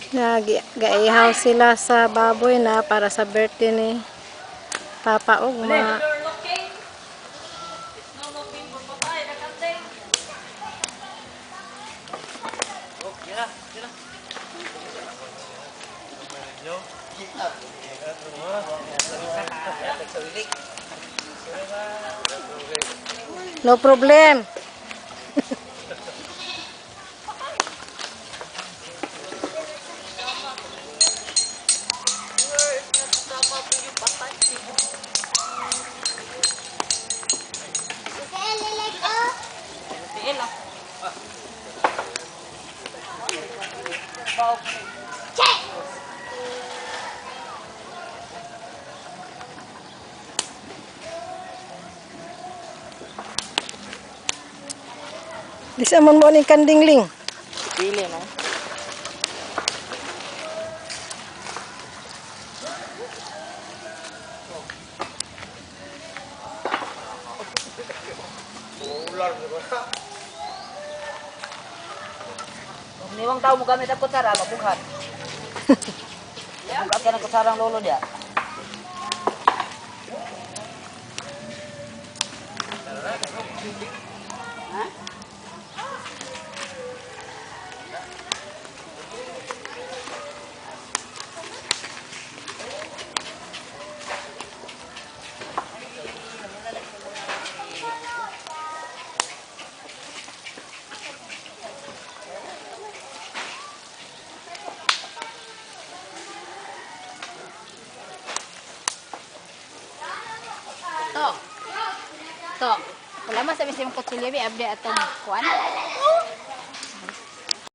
Gaihaw sila sa baboy na para sa birthday ni Papa Ugma. No problem. Bisa mo ni kandingling. Pili no. Niwang tao mo gamit ang kutsara, mabuhat. Mabuhat ka ng kutsarang lolo dia. To. Wala man sa mismong kutsilyo bi abdi atong kuan.